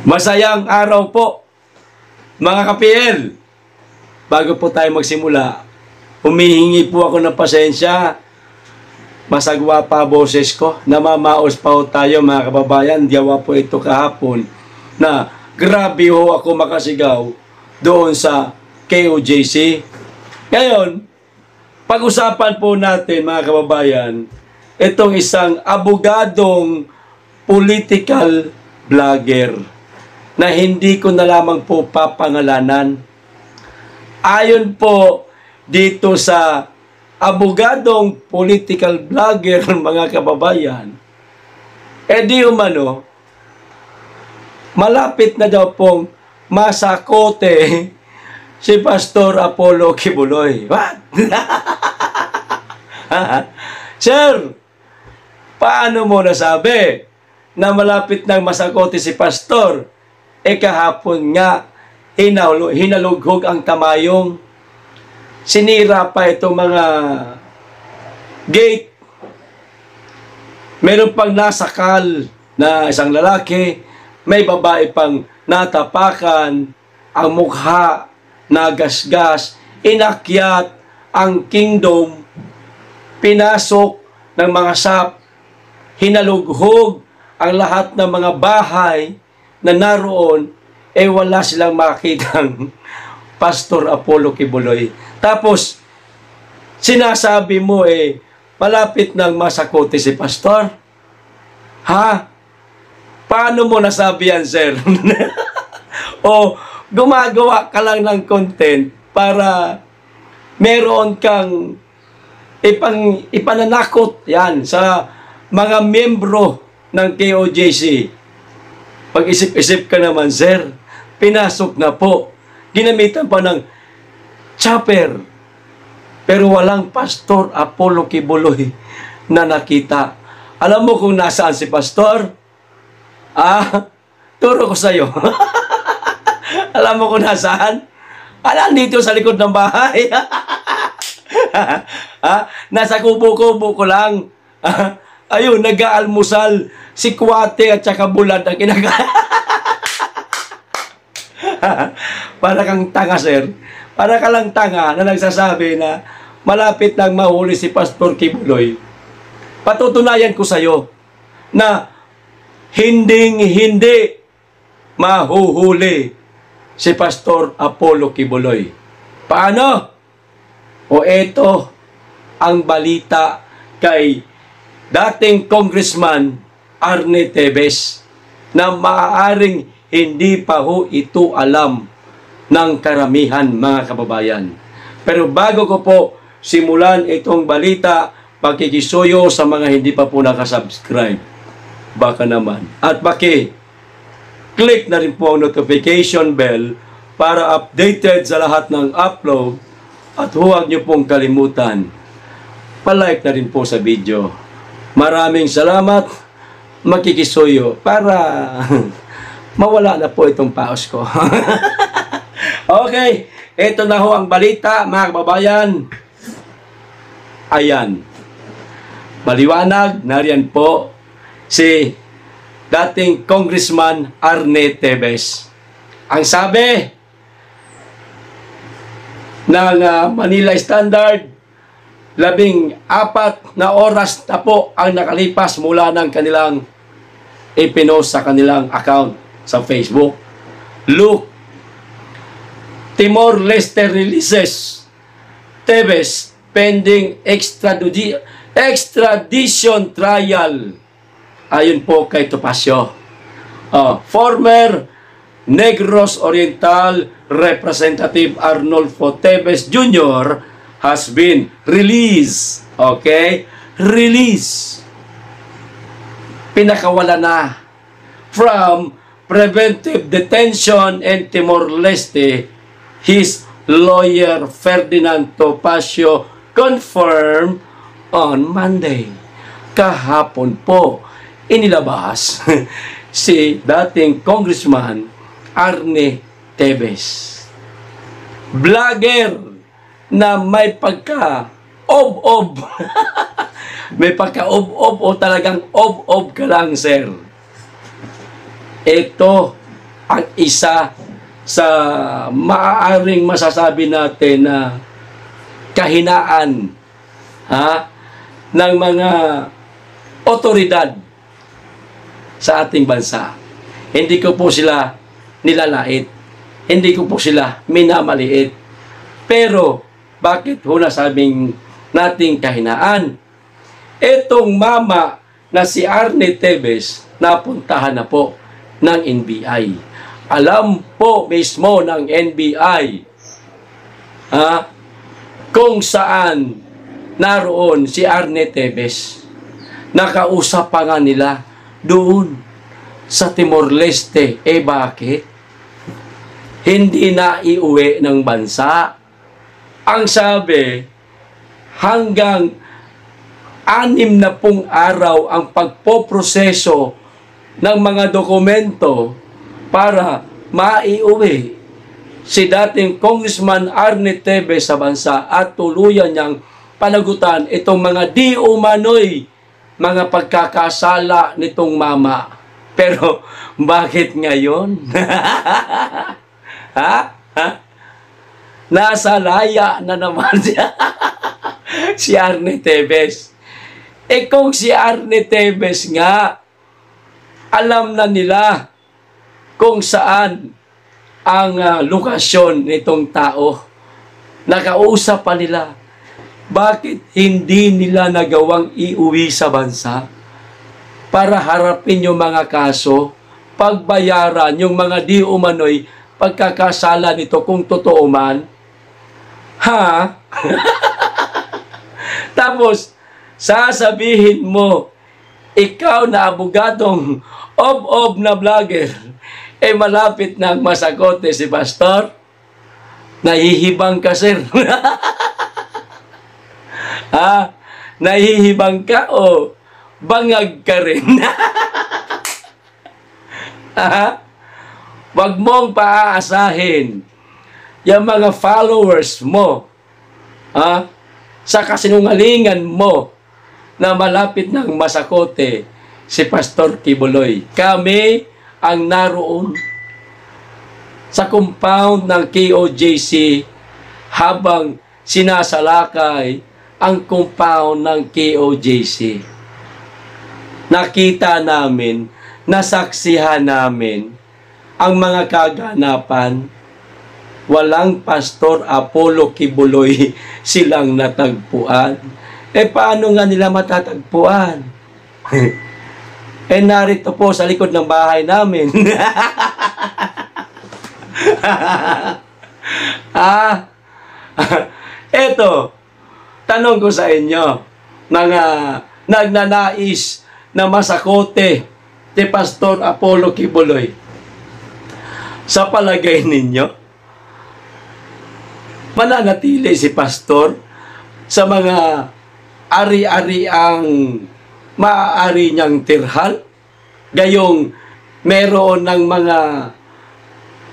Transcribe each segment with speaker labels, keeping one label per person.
Speaker 1: Masayang araw po, mga ka-PL. Bago po tayo magsimula, humihingi po ako ng pasensya. Masagwa pa boses ko. Namamaos pa ho tayo, mga kababayan. Diyawa po ito kahapon na grabe ho ako makasigaw doon sa KOJC. Ngayon, pag-usapan po natin, mga kababayan, itong isang abogadong political vlogger na hindi ko na lamang po papangalanan. Ayon po dito sa abogadong political vlogger, mga kababayan, di umano, malapit na daw pong masakote si Pastor Apollo Kibuloy. What? Sir, paano mo nasabi na malapit nang masakote si Pastor? Kahapon nga, hinalughog ang kamayong. Sinira pa itong mga gate. Meron pang nasakal na isang lalaki. May babae pang natapakan. Ang mukha, nagasgas. Inakyat ang kingdom. Pinasok ng mga sap. Hinalughog ang lahat ng mga bahay na naroon, wala silang makitang Pastor Apollo Kibuloy. Tapos, sinasabi mo malapit nang masakote si Pastor? Ha? Paano mo nasabi yan, sir? O gumagawa ka lang ng content para meron kang ipananakot yan sa mga miyembro ng KOJC. Pag-isip-isip ka naman, sir, pinasok na po. Ginamitan pa ng chopper. Pero walang Pastor Apollo Kibuloy na nakita. Alam mo kung nasaan si Pastor? Turo ko sa'yo. Alam mo kung nasaan? Dito sa likod ng bahay. Nasa kubo-kubo ko lang. Ayun, nag-aalmusal si Kuwate at saka Bulan ang Para kang tanga, sir. Para ka lang tanga na nagsasabi na malapit nang mahuli si Pastor Kibuloy. Patutunayan ko sa'yo na hindi mahuhuli si Pastor Apollo Kibuloy. Paano? O eto ang balita kay dating Congressman Arne Tevez na maaaring hindi pa ho ito alam ng karamihan, mga kababayan. Pero bago ko po simulan itong balita, pakikisuyo sa mga hindi pa po nakasubscribe. Baka naman. At click na rin po ang notification bell para updated sa lahat ng upload. At huwag niyo pong kalimutan, palike na rin po sa video. Maraming salamat, makikisuyo para mawala na po itong paos ko. Okay, ito na ho ang balita, mga kababayan. Ayan. Maliwanag, nariyan po si dating Congressman Arne Tevez. Ang sabi ng Manila Standard, 14 na oras na po ang nakalipas mula ng kanilang ipinost sa kanilang account sa Facebook. Look, Timor-Leste releases Tevez pending extradition trial. Ayon po kay Topacio. Former Negros Oriental Representative Arnolfo Tevez Jr. has been released. Okay? Release. Pinakawala na from preventive detention in Timor-Leste. His lawyer Ferdinand Topacio confirmed on Monday. Kahapon po inilabas si dating Congressman Arne Tevez. Vlogger na may pagka-ob-ob. May pagka-ob-ob o talagang ob-ob ka lang, sir. Ito ang isa sa maaaring masasabi natin na kahinaan ng mga otoridad sa ating bansa. Hindi ko po sila nilalait. Hindi ko po sila minamaliit. Pero, bakit ho nasabing nating kahinaan? Etong mama na si Arnie Tevez, napuntahan na po ng NBI. Alam po mismo ng NBI kung saan naroon si Arnie Tevez. Nakausap pa nga nila doon sa Timor-Leste. Bakit? Hindi na iuwi ng bansa. Ang sabi, hanggang 60 araw ang pagpoproseso ng mga dokumento para maiuwi si dating Congressman Arnie Tevez sa bansa at tuluyan niyang panagutan itong mga di umano'y mga pagkakasala nitong mama. Pero bakit ngayon? Nasa laya na naman si Arnie Tevez. Kung si Arnie Tevez nga, alam na nila kung saan ang lokasyon nitong tao. Nakausap pa nila. Bakit hindi nila nagawang iuwi sa bansa para harapin yung mga kaso, pagbayaran yung mga di umano'y pagkakasala nito kung totoo man? Tapos, sasabihin mo, ikaw na abogadong ob-ob na vlogger, malapit na masakote si Pastor? Nahihibang ka, sir. Nahihibang ka o bangag ka rin? Wag mong paaasahin yung mga followers mo sa kasinungalingan mo na malapit ng masakote si Pastor Kibuloy. Kami ang naroon sa compound ng KOJC habang sinasalakay ang compound ng KOJC. Nakita namin, nasaksihan namin ang mga kaganapan. Walang Pastor Apollo Kibuloy silang natagpuan. Paano nga nila matatagpuan? Narito po sa likod ng bahay namin. Eto, tanong ko sa inyo, mga nagnanais na masakote ni Pastor Apollo Kibuloy. Sa palagay ninyo, mananatili si Pastor sa mga ari-ariang maaari niyang tirhal? Gayong meron ng mga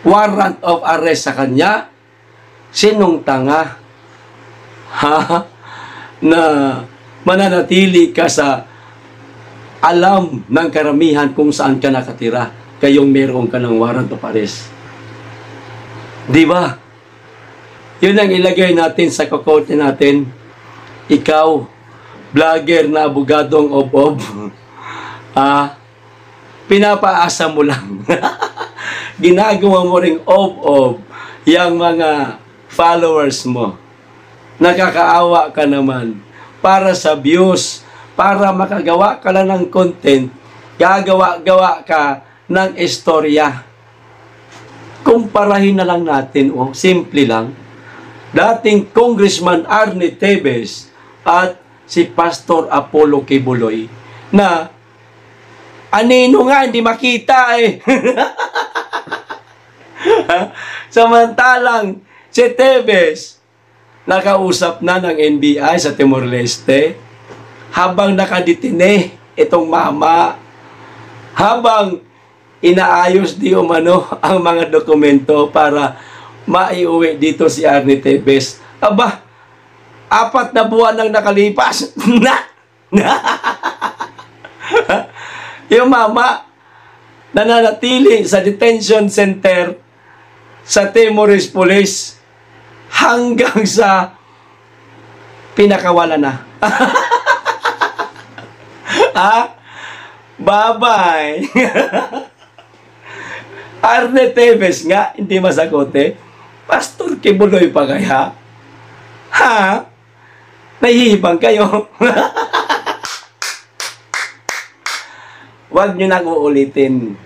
Speaker 1: warrant of arrest sa kanya? Sinong tanga? Na mananatili ka sa alam ng karamihan kung saan ka nakatira, kayong meron ka ng warrant of arrest. Di ba? Yun ang ilagay natin sa kokote natin. Ikaw, vlogger na abogadong ob-ob, pinapaasa mo lang. Ginagawa mo ring ob-ob yung mga followers mo. Nakakaawa ka naman. Para sa views, para makagawa ka lang ng content, gagawa-gawa ka ng istorya. Kumparahin na lang natin, simple lang. Dating Congressman Arnie Tevez at si Pastor Apollo Kibuloy na anino nga, hindi makita Samantalang si Tevez nakausap na ng NBI sa Timor-Leste habang nakaditine itong mama, habang inaayos di umano ang mga dokumento para maiuwi dito si Arnie Tevez. 4 na buwan nang nakalipas. Yung mama, nananatili sa detention center sa Timores Police hanggang sa pinakawala na. Bye-bye. Arne Teves nga, hindi masagot Pastor Kibuloy pa kaya? Nahihibang kayo. Huwag nyo nang uulitin.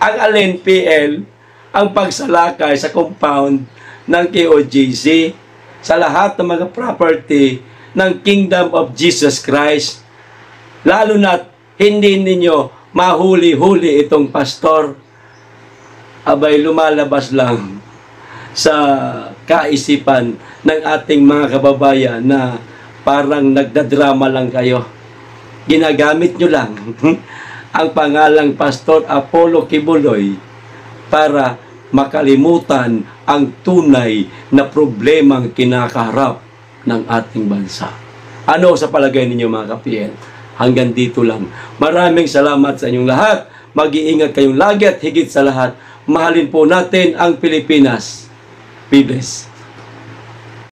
Speaker 1: Ang alin PL, ang pagsalakay sa compound ng KOJC sa lahat ng mga property ng Kingdom of Jesus Christ. Lalo na hindi ninyo mahuli-huli itong pastor. Abay, lumalabas lang sa kaisipan ng ating mga kababayan na parang nagdadrama lang kayo. Ginagamit nyo lang ang pangalang Pastor Apollo Kibuloy para makalimutan ang tunay na problemang kinakaharap ng ating bansa. Ano sa palagay ninyo mga ka-PL? Hanggang dito lang. Maraming salamat sa inyong lahat. Mag-iingat kayong lagi at higit sa lahat, mahalin po natin ang Pilipinas. Be blessed.